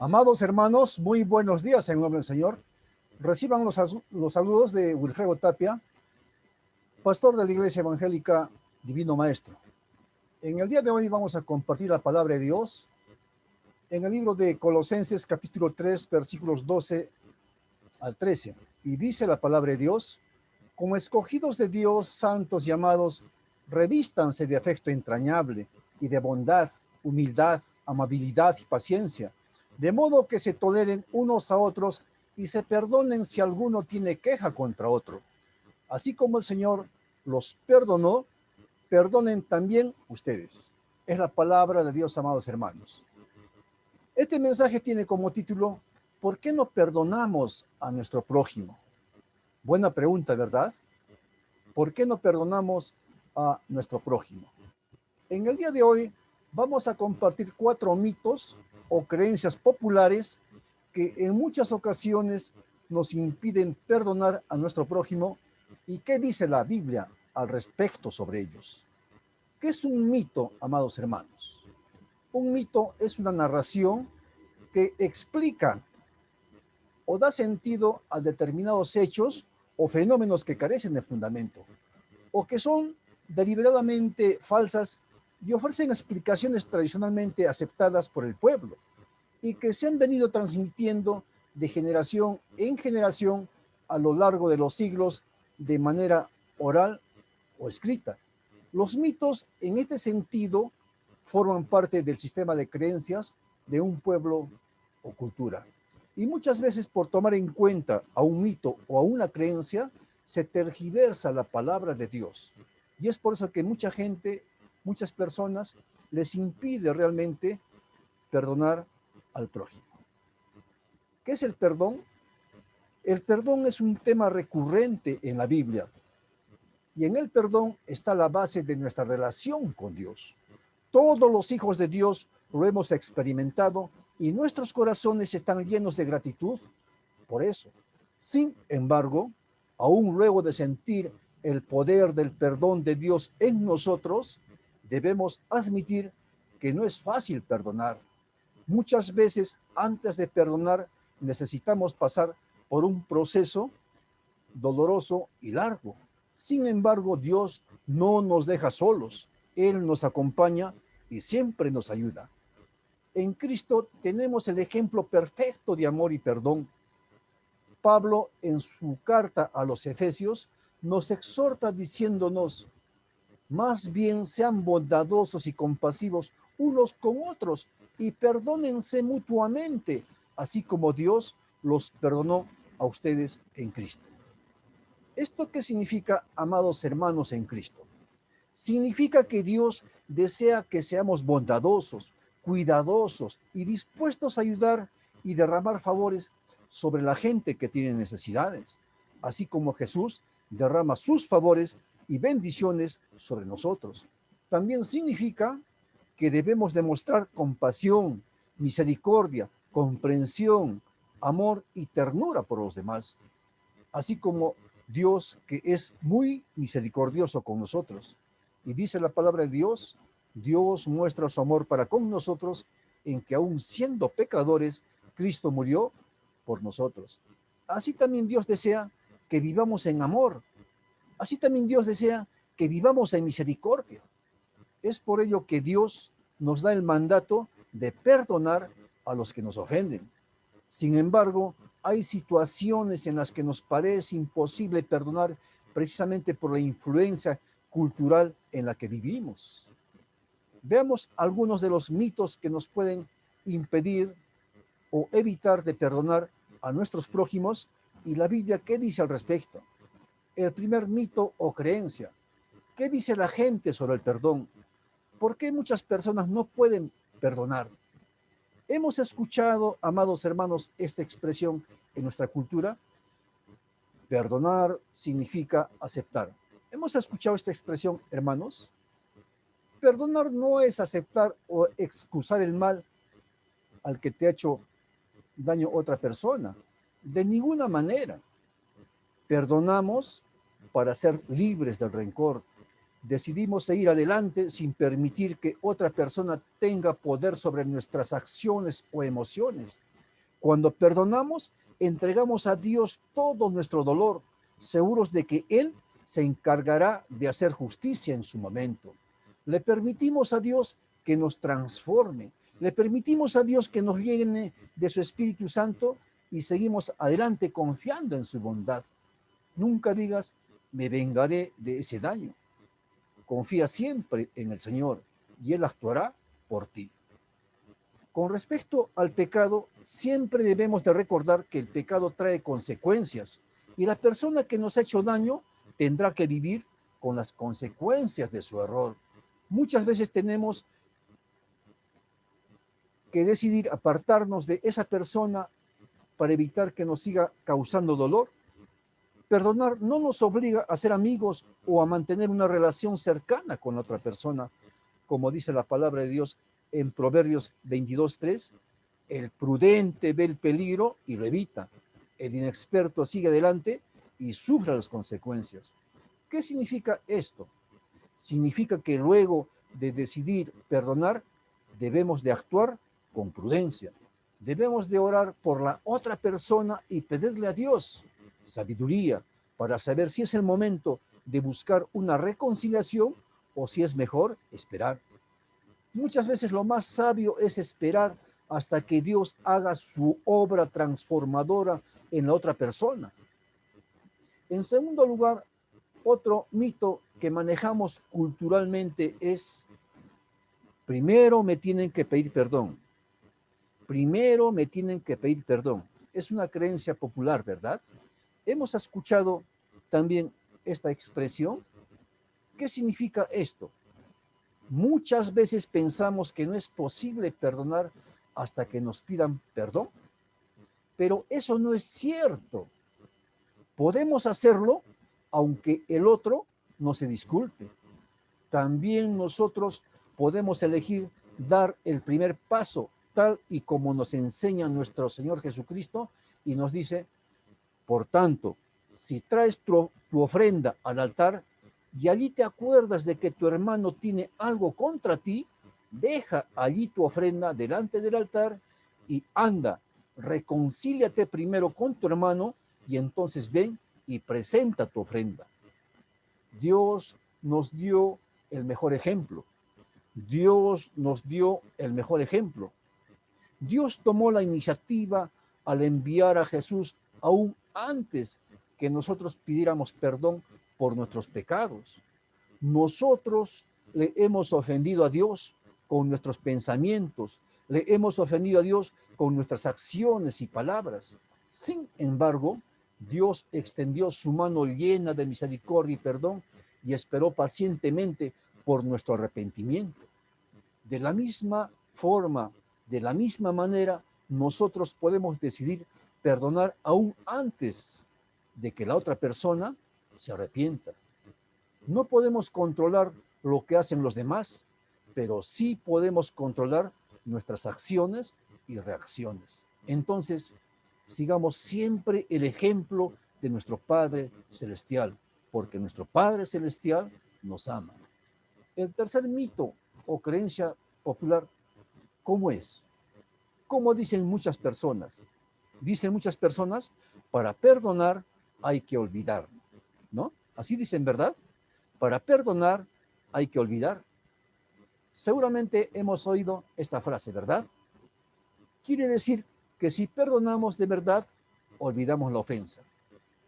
Amados hermanos, muy buenos días en nombre del Señor. Reciban los saludos de Wilfredo Tapia, pastor de la Iglesia Evangélica Divino Maestro. En el día de hoy vamos a compartir la palabra de Dios en el libro de Colosenses capítulo 3, versículos 12 al 13. Y dice la palabra de Dios: como escogidos de Dios, santos y amados, revístanse de afecto entrañable y de bondad, humildad, amabilidad y paciencia, de modo que se toleren unos a otros y se perdonen si alguno tiene queja contra otro. Así como el Señor los perdonó, perdonen también ustedes. Es la palabra de Dios, amados hermanos. Este mensaje tiene como título: ¿por qué no perdonamos a nuestro prójimo? Buena pregunta, ¿verdad? ¿Por qué no perdonamos a nuestro prójimo? En el día de hoy vamos a compartir 4 mitos o creencias populares que en muchas ocasiones nos impiden perdonar a nuestro prójimo y qué dice la Biblia al respecto sobre ellos. ¿Qué es un mito, amados hermanos? Un mito es una narración que explica o da sentido a determinados hechos o fenómenos que carecen de fundamento, o que son deliberadamente falsas y ofrecen explicaciones tradicionalmente aceptadas por el pueblo y que se han venido transmitiendo de generación en generación a lo largo de los siglos de manera oral o escrita. Los mitos, en este sentido, forman parte del sistema de creencias de un pueblo o cultura. Y muchas veces, por tomar en cuenta a un mito o a una creencia, se tergiversa la palabra de Dios. Y es por eso que mucha gente, muchas personas, les impide realmente perdonar al prójimo. ¿Qué es el perdón? El perdón es un tema recurrente en la Biblia. Y en el perdón está la base de nuestra relación con Dios. Todos los hijos de Dios lo hemos experimentado y nuestros corazones están llenos de gratitud por eso. Sin embargo, aún luego de sentir el poder del perdón de Dios en nosotros, debemos admitir que no es fácil perdonar. Muchas veces, antes de perdonar, necesitamos pasar por un proceso doloroso y largo. Sin embargo, Dios no nos deja solos. Él nos acompaña y siempre nos ayuda. En Cristo tenemos el ejemplo perfecto de amor y perdón. Pablo, en su carta a los Efesios, nos exhorta diciéndonos: más bien sean bondadosos y compasivos unos con otros y perdónense mutuamente, así como Dios los perdonó a ustedes en Cristo. ¿Esto qué significa, amados hermanos en Cristo? Significa que Dios desea que seamos bondadosos, cuidadosos y dispuestos a ayudar y derramar favores sobre la gente que tiene necesidades, así como Jesús derrama sus favores y bendiciones sobre nosotros. También significa que debemos demostrar compasión, misericordia, comprensión, amor y ternura por los demás, así como Dios, que es muy misericordioso con nosotros. Y dice la palabra de Dios: Dios muestra su amor para con nosotros en que aún siendo pecadores, Cristo murió por nosotros. Así también Dios desea que vivamos en amor. Así también Dios desea que vivamos en misericordia. Es por ello que Dios nos da el mandato de perdonar a los que nos ofenden. Sin embargo, hay situaciones en las que nos parece imposible perdonar precisamente por la influencia cultural en la que vivimos. Veamos algunos de los mitos que nos pueden impedir o evitar de perdonar a nuestros prójimos y la Biblia qué dice al respecto. El primer mito o creencia: ¿qué dice la gente sobre el perdón? ¿Por qué muchas personas no pueden perdonar? Hemos escuchado, amados hermanos, esta expresión en nuestra cultura: perdonar significa aceptar. ¿Hemos escuchado esta expresión, hermanos? Perdonar no es aceptar o excusar el mal al que te ha hecho daño otra persona. De ninguna manera. Perdonamos para ser libres del rencor. Decidimos seguir adelante sin permitir que otra persona tenga poder sobre nuestras acciones o emociones. Cuando perdonamos, entregamos a Dios todo nuestro dolor, seguros de que Él se encargará de hacer justicia en su momento. Le permitimos a Dios que nos transforme, le permitimos a Dios que nos llene de su Espíritu Santo y seguimos adelante confiando en su bondad. Nunca digas, me vengaré de ese daño. Confía siempre en el Señor y Él actuará por ti. Con respecto al pecado, siempre debemos de recordar que el pecado trae consecuencias y la persona que nos ha hecho daño tendrá que vivir con las consecuencias de su error. Muchas veces tenemos que decidir apartarnos de esa persona para evitar que nos siga causando dolor. Perdonar no nos obliga a ser amigos o a mantener una relación cercana con otra persona. Como dice la palabra de Dios en Proverbios 22:3, el prudente ve el peligro y lo evita. El inexperto sigue adelante y sufre las consecuencias. ¿Qué significa esto? Significa que luego de decidir perdonar, debemos de actuar con prudencia. Debemos de orar por la otra persona y pedirle a Dios sabiduría para saber si es el momento de buscar una reconciliación o si es mejor esperar. Muchas veces lo más sabio es esperar hasta que Dios haga su obra transformadora en la otra persona. En segundo lugar, otro mito que manejamos culturalmente es, primero me tienen que pedir perdón. Primero me tienen que pedir perdón. Es una creencia popular, ¿verdad? Hemos escuchado también esta expresión. ¿Qué significa esto? Muchas veces pensamos que no es posible perdonar hasta que nos pidan perdón, pero eso no es cierto. Podemos hacerlo aunque el otro no se disculpe. También nosotros podemos elegir dar el primer paso, tal y como nos enseña nuestro Señor Jesucristo, y nos dice, por tanto, si traes tu ofrenda al altar y allí te acuerdas de que tu hermano tiene algo contra ti, deja allí tu ofrenda delante del altar y anda, reconcíliate primero con tu hermano y entonces ven y presenta tu ofrenda. Dios nos dio el mejor ejemplo. Dios nos dio el mejor ejemplo. Dios tomó la iniciativa al enviar a Jesús aún antes que nosotros pidiéramos perdón por nuestros pecados. Nosotros le hemos ofendido a Dios con nuestros pensamientos, le hemos ofendido a Dios con nuestras acciones y palabras. Sin embargo, Dios extendió su mano llena de misericordia y perdón y esperó pacientemente por nuestro arrepentimiento. De la misma forma, de la misma manera, nosotros podemos decidir perdonar aún antes de que la otra persona se arrepienta. No podemos controlar lo que hacen los demás, pero sí podemos controlar nuestras acciones y reacciones. Entonces, sigamos siempre el ejemplo de nuestro Padre Celestial, porque nuestro Padre Celestial nos ama. El tercer mito o creencia popular, ¿cómo es? Como dicen muchas personas. Dicen muchas personas, para perdonar hay que olvidar, ¿no? Así dicen, ¿verdad? Para perdonar hay que olvidar. Seguramente hemos oído esta frase, ¿verdad? Quiere decir que si perdonamos de verdad, olvidamos la ofensa.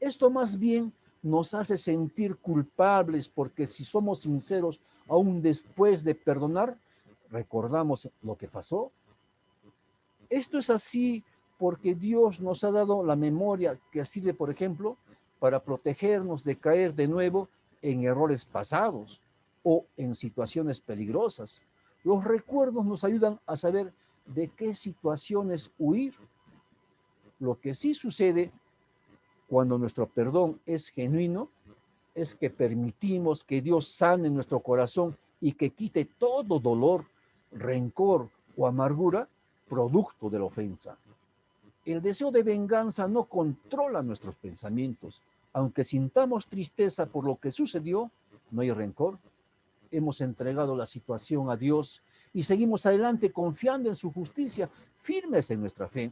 Esto más bien nos hace sentir culpables porque si somos sinceros, aún después de perdonar, recordamos lo que pasó. Esto es así porque Dios nos ha dado la memoria que sirve, por ejemplo, para protegernos de caer de nuevo en errores pasados o en situaciones peligrosas. Los recuerdos nos ayudan a saber de qué situaciones huir. Lo que sí sucede cuando nuestro perdón es genuino es que permitimos que Dios sane nuestro corazón y que quite todo dolor, rencor o amargura producto de la ofensa. El deseo de venganza no controla nuestros pensamientos. Aunque sintamos tristeza por lo que sucedió, no hay rencor. Hemos entregado la situación a Dios y seguimos adelante confiando en su justicia, firmes en nuestra fe.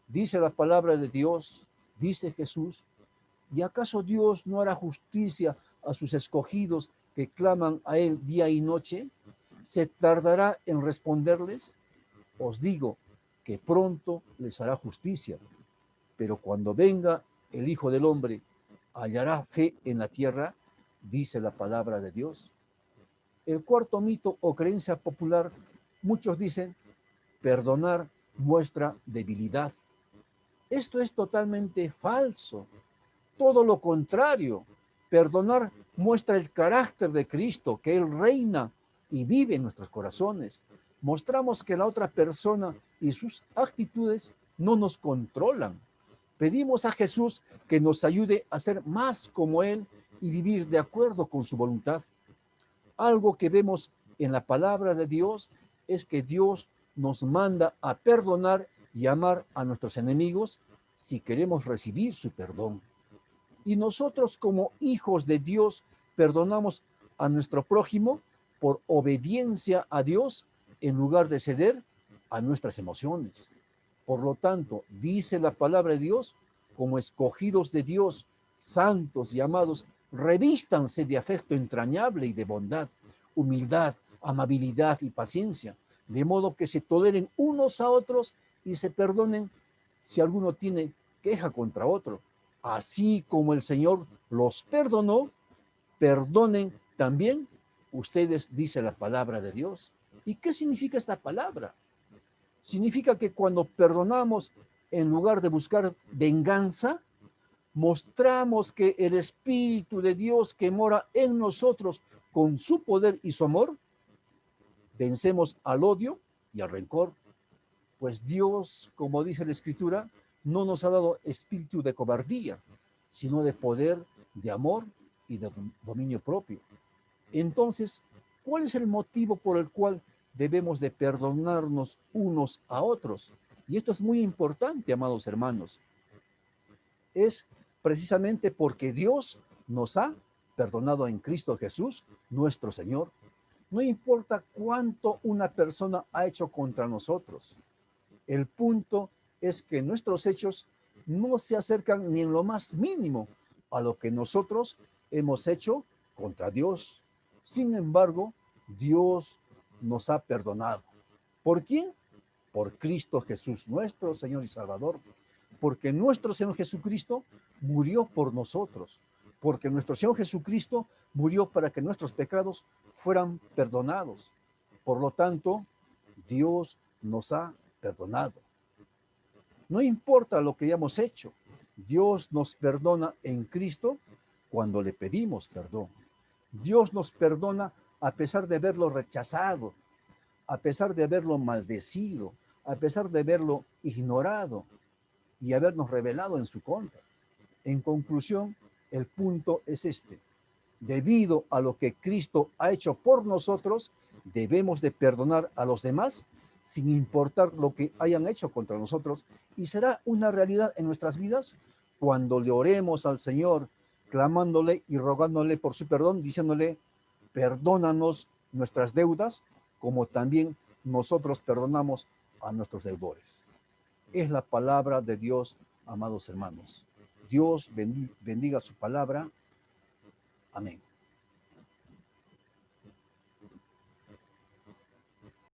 Dice la palabra de Dios, dice Jesús, ¿y acaso Dios no hará justicia a sus escogidos que claman a Él día y noche? ¿Se tardará en responderles? Os digo que pronto les hará justicia, pero cuando venga el Hijo del Hombre, ¿hallará fe en la tierra? Dice la palabra de Dios. El cuarto mito o creencia popular, muchos dicen, perdonar muestra debilidad. Esto es totalmente falso. Todo lo contrario. Perdonar muestra el carácter de Cristo, que Él reina y vive en nuestros corazones. Mostramos que la otra persona y sus actitudes no nos controlan. Pedimos a Jesús que nos ayude a ser más como Él y vivir de acuerdo con su voluntad. Algo que vemos en la palabra de Dios es que Dios nos manda a perdonar y amar a nuestros enemigos si queremos recibir su perdón. Y nosotros como hijos de Dios perdonamos a nuestro prójimo por obediencia a Dios en lugar de ceder a nuestras emociones. Por lo tanto, dice la palabra de Dios, como escogidos de Dios, santos y amados, revístanse de afecto entrañable y de bondad, humildad, amabilidad y paciencia, de modo que se toleren unos a otros y se perdonen si alguno tiene queja contra otro. Así como el Señor los perdonó, perdonen también ustedes, dice la palabra de Dios. ¿Y qué significa esta palabra? Significa que cuando perdonamos, en lugar de buscar venganza, mostramos que el Espíritu de Dios que mora en nosotros con su poder y su amor, vencemos al odio y al rencor. Pues Dios, como dice la Escritura, no nos ha dado espíritu de cobardía, sino de poder, de amor y de dominio propio. Entonces, ¿cuál es el motivo por el cual debemos de perdonarnos unos a otros? Y esto es muy importante, amados hermanos. Es precisamente porque Dios nos ha perdonado en Cristo Jesús, nuestro Señor. No importa cuánto una persona ha hecho contra nosotros. El punto es que nuestros hechos no se acercan ni en lo más mínimo a lo que nosotros hemos hecho contra Dios. Sin embargo, Dios nos ha perdonado. ¿Por quién? Por Cristo Jesús, nuestro Señor y Salvador. Porque nuestro Señor Jesucristo murió por nosotros. Porque nuestro Señor Jesucristo murió para que nuestros pecados fueran perdonados. Por lo tanto, Dios nos ha perdonado. No importa lo que hayamos hecho, Dios nos perdona en Cristo cuando le pedimos perdón. Dios nos perdona a pesar de haberlo rechazado, a pesar de haberlo maldecido, a pesar de haberlo ignorado y habernos rebelado en su contra. En conclusión, el punto es este. Debido a lo que Cristo ha hecho por nosotros, debemos de perdonar a los demás sin importar lo que hayan hecho contra nosotros, y será una realidad en nuestras vidas cuando le oremos al Señor, clamándole y rogándole por su perdón, diciéndole, perdónanos nuestras deudas, como también nosotros perdonamos a nuestros deudores. Es la palabra de Dios, amados hermanos. Dios bendiga su palabra. Amén.